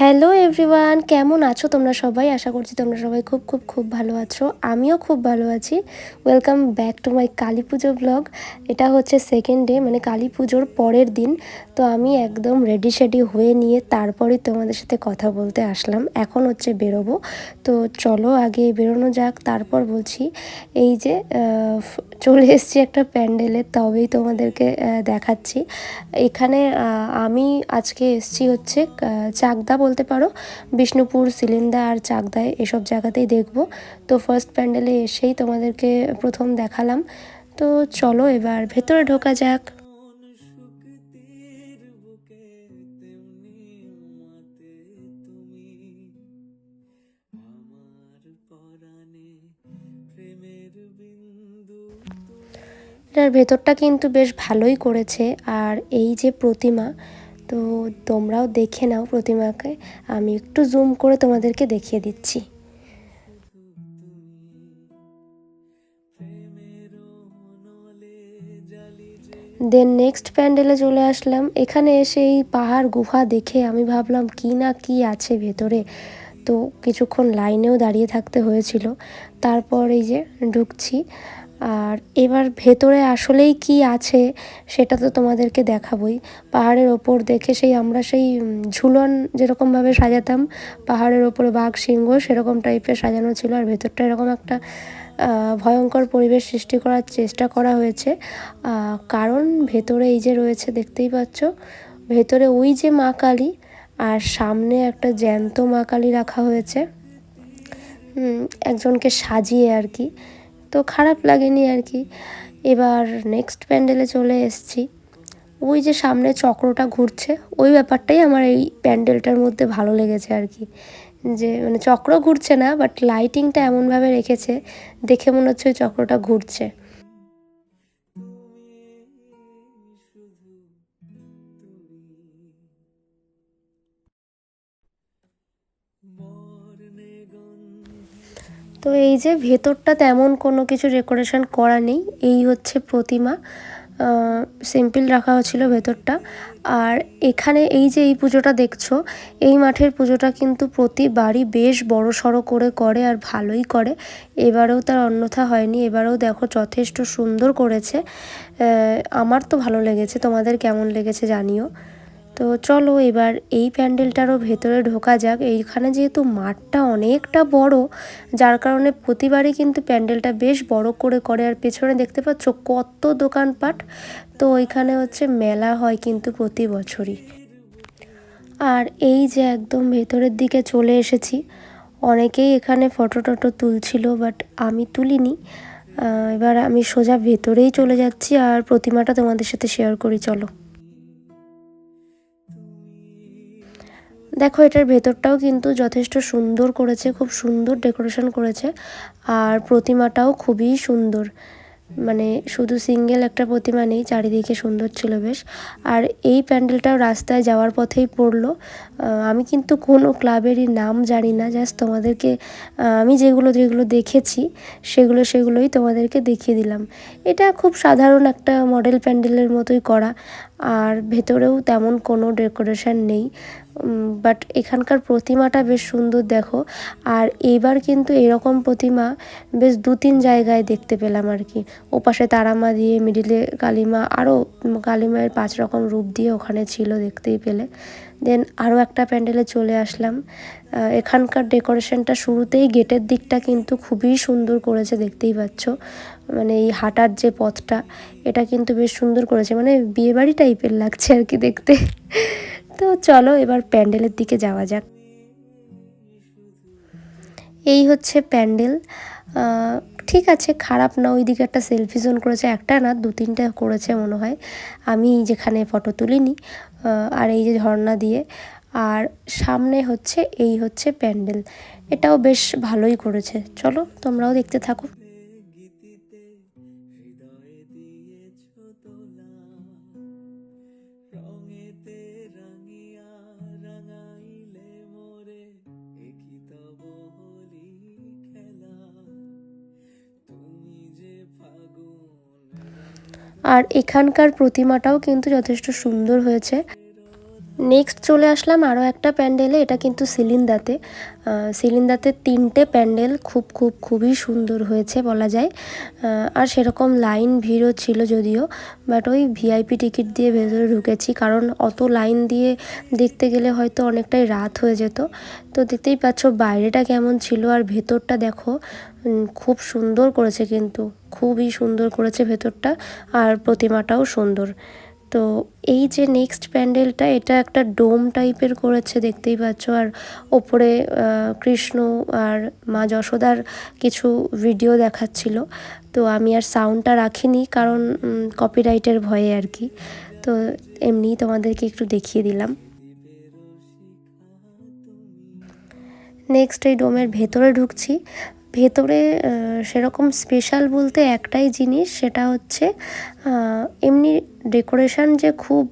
Hello everyone, কেমন আছো তোমরা সবাই? আশা করছি তোমরা সবাই খুব খুব খুব ভালো আছো। আমিও খুব ভালো আছি। Welcome back to my Kali Puja blog. এটা হচ্ছে সেকেন্ড ডে, মানে কালী পুজোর পরের দিন। তো আমি একদম রেডি শেডি হয়ে নিয়ে তারপরেই তোমাদের সাথে কথা বলতে আসলাম। এখন হচ্ছে বেরোবো। তো চলো আগে বেরোনো যাক, তারপর বলছি। এই যে চলে এসেছি একটা প্যান্ডেলে, তবেই তোমাদেরকে দেখাচ্ছি। এখানে আমি আজকে এসেছি হচ্ছে চাকদা বলতে পারো, বিষ্ণুপুর, সিলিন্দা আর চাকদায় এসব জায়গাতেই দেখব। তো ফার্স্ট প্যান্ডেলে এসেই তোমাদেরকে প্রথম দেখালাম। তো চলো এবার ভেতরে ঢোকা যাক। এটার ভেতরটা কিন্তু বেশ ভালোই করেছে। আর এই যে প্রতিমা, তো তোমরাও দেখে নাও প্রতিমাকে। আমি একটু জুম করে তোমাদেরকে দেখিয়ে দিচ্ছি। দেন নেক্সট প্যান্ডেলে চলে আসলাম। এখানে এসে এই পাহাড় গুহা দেখে আমি ভাবলাম কি না কি আছে ভেতরে। তো কিছুক্ষণ লাইনেও দাঁড়িয়ে থাকতে হয়েছিল। তারপর এই যে ঢুকছি। আর এবার ভেতরে আসলেই কি আছে সেটা তো তোমাদেরকে দেখাবই। পাহাড়ের ওপর দেখে আমরা সেই ঝুলন যেরকমভাবে সাজাতাম, পাহাড়ের ওপরে বাঘ সিংহ সেরকম টাইপের সাজানো ছিল। আর ভেতরটা এরকম একটা ভয়ঙ্কর পরিবেশ সৃষ্টি করার চেষ্টা করা হয়েছে। কারণ ভেতরে এই যে রয়েছে, দেখতেই পাচ্ছ, ভেতরে ওই যে মা কালী, আর সামনে একটা জ্যান্ত মা কালী রাখা হয়েছে একজনকে সাজিয়ে আর কি। তো খারাপ লাগেনি আর কি। এবার নেক্সট প্যান্ডেলে চলে এসেছি। ওই যে সামনে চক্রটা ঘুরছে, ওই ব্যাপারটাই আমার এই প্যান্ডেলটার মধ্যে ভালো লেগেছে আর কি। যে মানে চক্র ঘুরছে না, বাট লাইটিংটা এমনভাবে রেখেছে, দেখে মনে হচ্ছে ওই চক্রটা ঘুরছে। তো এই যে ভেতরটা তেমন কোনো কিছু ডেকোরেশন করা নেই, এই হচ্ছে প্রতিমা, সিম্পল রাখা হয়েছিল ভেতরটা। আর এখানে এই যে এই পুজোটা দেখছো, এই মাঠের পুজোটা কিন্তু প্রতিবারই বেশ বড় সড়ো করে আর ভালোই করে। এবারেও তার অন্যথা হয়নি। এবারেও দেখো যথেষ্ট সুন্দর করেছে। আমার তো ভালো লেগেছে, তোমাদের কেমন লেগেছে জানিও। তো চলো এবার এই প্যান্ডেলটারও ভেতরে ঢোকা যাক। এইখানে যেহেতু মাঠটা অনেকটা বড়, যার কারণে প্রতিবারই কিন্তু প্যান্ডেলটা বেশ বড় করে। আর পেছনে দেখতে পাচ্ছ কত দোকানপাট। তো ওইখানে হচ্ছে মেলা হয় কিন্তু প্রতি বছরই। আর এই যে একদম ভেতরের দিকে চলে এসেছি। অনেকেই এখানে ফটো টটো তুলছিল, বাট আমি তুলিনি। এবার আমি সোজা ভেতরেই চলে যাচ্ছি আর প্রতিমাটা তোমাদের সাথে শেয়ার করি, চলো। দেখো এটার ভেতরটাও কিন্তু যথেষ্ট সুন্দর করেছে, খুব সুন্দর ডেকোরেশন করেছে। আর প্রতিমাটাও খুবই সুন্দর, মানে শুধু সিঙ্গেল একটা প্রতিমা নেই, চারিদিকে সুন্দর ছিল বেশ। আর এই প্যান্ডেলটাও রাস্তায় যাওয়ার পথেই পড়লো। আমি কিন্তু কোনো ক্লাবেরই নাম জানি না, জাস্ট তোমাদেরকে আমি যেগুলো যেগুলো দেখেছি সেগুলোই তোমাদেরকে দেখিয়ে দিলাম। এটা খুব সাধারণ একটা মডেল প্যান্ডেলের মতোই করা। আর ভেতরেও তেমন কোনো ডেকোরেশন নেই, বাট এখানকার প্রতিমাটা বেশ সুন্দর দেখো। আর এইবার কিন্তু এরকম প্রতিমা বেশ 2-3 জায়গায় দেখতে পেলাম আর কি। ওপাশে তারামা দিয়ে, মিডিলে কালীমা, আরও কালীমায়ের 5 রকম রূপ দিয়ে ওখানে ছিল, দেখতেই পেলে। দেন আরও একটা প্যান্ডেলে চলে আসলাম। এখানকার ডেকোরেশনটা শুরুতেই গেটের দিকটা কিন্তু খুবই সুন্দর করেছে, দেখতেই পাচ্ছ। মানে এই হাঁটার যে পথটা, এটা কিন্তু বেশ সুন্দর করেছে, মানে বিয়েবাড়ি টাইপের লাগছে আর কি দেখতে। তো চলো এবার প্যান্ডেলের দিকে যাওয়া যাক। এই হচ্ছে প্যান্ডেল। ঠিক আছে, খারাপ না। ওইদিকে একটা সেলফি জোন করেছে, একটা না 2-3টা করেছে মনে হয়, আমি যেখানে ফটো তুলিনি। আর এই যে ঝর্ণা দিয়ে, আর সামনে হচ্ছে এই হচ্ছে প্যান্ডেল। এটাও বেশ ভালোই করেছে, চলো তোমরাও দেখতে থাকো। আর এখানকার প্রতিমাটাও কিন্তু যথেষ্ট সুন্দর হয়েছে। নেক্সট চলে আসলাম আরও একটা প্যান্ডেলে, এটা কিন্তু সিলিন্দাতে। সিলিন্দাতে 3টে প্যান্ডেল খুবই সুন্দর হয়েছে বলা যায়। আর সেরকম লাইন ভিড়ও ছিল যদিও, বাট ওই ভিআইপি টিকিট দিয়ে ভেতরে ঢুকেছি, কারণ অত লাইন দিয়ে দেখতে গেলে হয়তো অনেকটাই রাত হয়ে যেত। তো দেখতেই পাচ্ছ বাইরেটা কেমন ছিল, আর ভেতরটা দেখো খুব সুন্দর করেছে, কিন্তু খুবই সুন্দর করেছে ভেতরটা, আর প্রতিমাটাও সুন্দর। তো এই যে নেক্সট প্যান্ডেলটা, এটা একটা ডোম টাইপের করেছে দেখতেই পাচ্ছ, আর ওপরে কৃষ্ণ আর মা যশোদার কিছু ভিডিও দেখাচ্ছিল। তো আমি আর সাউন্ডটা রাখিনি, কারণ কপিরাইটের ভয়ে আর কি। তো এমনিই তোমাদেরকে একটু দেখিয়ে দিলাম। নেক্সট এই ডোমের ভেতরে ঢুকছি। ভেতরে সেরকম স্পেশাল বলতে একটাই জিনিস, সেটা হচ্ছে এমনি ডেকোরেশন যে খুব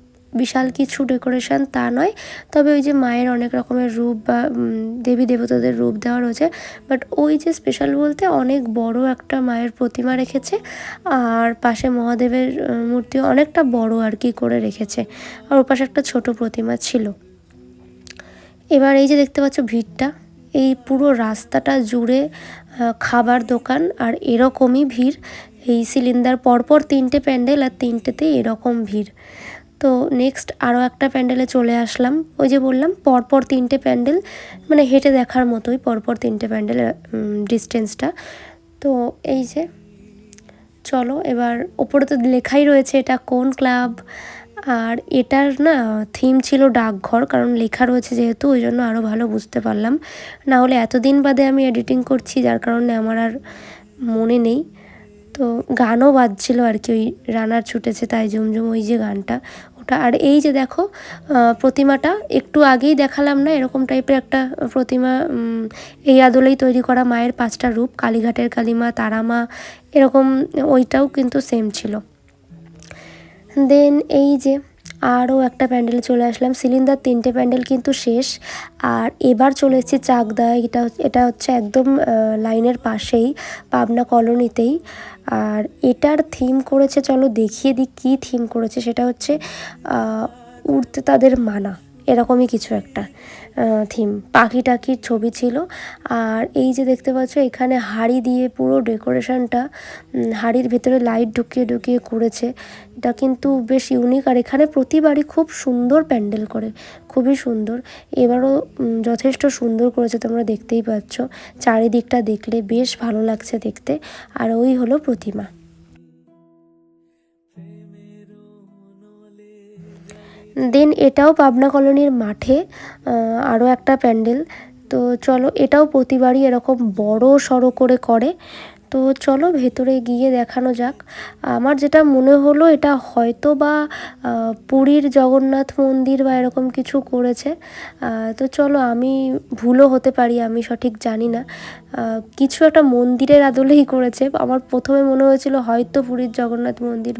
বিশাল কিছু ডেকোরেশন তা নয়, তবে ওই যে মায়ের অনেক রকমের রূপ বা দেবী দেবতাদের রূপ দেওয়া রয়েছে, বাট ওই যে স্পেশাল বলতে অনেক বড় একটা মায়ের প্রতিমা রেখেছে, আর পাশে মহাদেবের মূর্তিও অনেকটা বড় আর কি করে রেখেছে, আর ওর পাশে একটা ছোট প্রতিমা ছিল। এবার এই যে দেখতে পাচ্ছ ভিড়টা, এই পুরো রাস্তাটা জুড়ে খাবার দোকান, আর এরকমই ভিড়। এই সিলিন্ডার পরপর 3টে প্যান্ডেল, আর 3টেতেই এরকম ভিড়। তো নেক্সট আরও একটা প্যান্ডেলে চলে আসলাম। ওই যে বললাম পরপর 3টে প্যান্ডেল, মানে হেঁটে দেখার মতোই পরপর 3টে প্যান্ডেল ডিস্টেন্সটা। তো এই যে চলো, এবার ওপরে তো লেখাই রয়েছে এটা কোন ক্লাব, আর এটার না থিম ছিল ডাকঘর, কারণ লেখা রয়েছে যেহেতু, ওই জন্য আরও ভালো বুঝতে পারলাম। না হলে এতদিন বাদে আমি এডিটিং করছি, যার কারণে আমার আর মনে নেই। তো গানও বাজছিল আর কি, ওই রানার ছুটেছে তাই ঝুমঝুম, ওই যে গানটা ওটা। আর এই যে দেখো প্রতিমাটা একটু আগেই দেখালাম না, এরকম টাইপের একটা প্রতিমা, এই আদলেই তৈরি করা মায়ের 5টা রূপ, কালীঘাটের কালীমা, তারামা, এরকম ওইটাও কিন্তু সেম ছিল। দেন এই যে আরও একটা প্যান্ডেলে চলে আসলাম। সিলিন্ডার 3টে প্যান্ডেল কিন্তু শেষ, আর এবার চলে এসেছি চাকদা। এটা হচ্ছে একদম লাইনের পাশেই, পাবনা কলোনিতেই। আর এটার থিম করেছে, চলো দেখিয়ে দিই কী থিম করেছে। সেটা হচ্ছে উড়তে তাদের মানা, এরকমই কিছু একটা থিম, পাখি টাকির ছবি ছিল। আর এই যে দেখতে পাচ্ছ এখানে হাড়ি দিয়ে পুরো ডেকোরেশনটা, হাড়ির ভেতরে লাইট ঢুকিয়ে করেছে। এটা কিন্তু বেশ ইউনিক, আর এখানে প্রতিবারই খুব সুন্দর প্যান্ডেল করে, খুবই সুন্দর। এবারও যথেষ্ট সুন্দর করেছে, তোমরা দেখতেই পাচ্ছ, চারিদিকটা দেখলে বেশ ভালো লাগছে দেখতে। আর ওই হলো প্রতিমা। দেন এটাও পাবনা কলোনির মাঠে আরও একটা প্যান্ডেল। তো চলো, এটাও প্রতিবারই এরকম বড় সড়ো করে। তো চলো ভেতরে গিয়ে দেখানো যাক। আমার যেটা মনে হলো, এটা হয়তো বা পুরীর জগন্নাথ মন্দির বা এরকম কিছু করেছে। তো চলো, আমি ভুলও হতে পারি, আমি সঠিক জানি না। কিছু একটা মন্দিরের আদলেই করেছে। আমার প্রথমে মনে হয়েছিল হয়তো পুরীর জগন্নাথ মন্দির,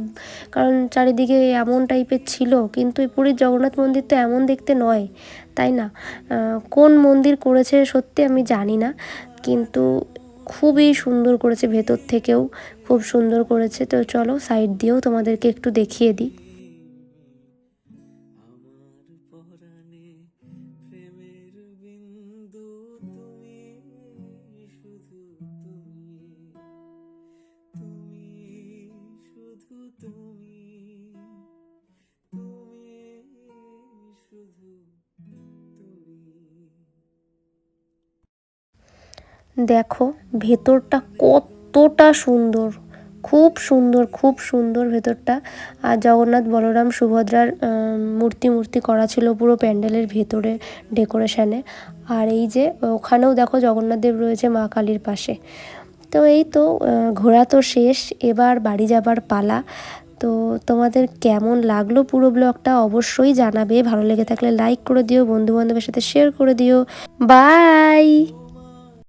কারণ চারিদিকে এমন টাইপের ছিল, কিন্তু এই পুরীর জগন্নাথ মন্দির তো এমন দেখতে নয়, তাই না? কোন মন্দির করেছে সত্যি আমি জানি না, কিন্তু খুবই সুন্দর করেছে, ভেতর থেকেও খুব সুন্দর করেছে। তো চলো সাইড দিয়েও তোমাদেরকে একটু দেখিয়ে দিই। দেখো ভেতরটা কতটা সুন্দর, খুব সুন্দর ভেতরটা। আর জগন্নাথ বলরাম সুভদ্রার মূর্তি করা ছিল পুরো প্যান্ডেলের ভেতরে ডেকোরেশনে। আর এই যে ওখানেও দেখো জগন্নাথ দেব রয়েছে মা কালীর পাশে। তো এই তো ঘোরা তো শেষ, এবার বাড়ি যাবার পালা। তো তোমাদের কেমন লাগলো পুরো ব্লগটা অবশ্যই জানাবে, ভালো লেগে থাকলে লাইক করে দিও, বন্ধুবান্ধবের সাথে শেয়ার করে দিও। বাই।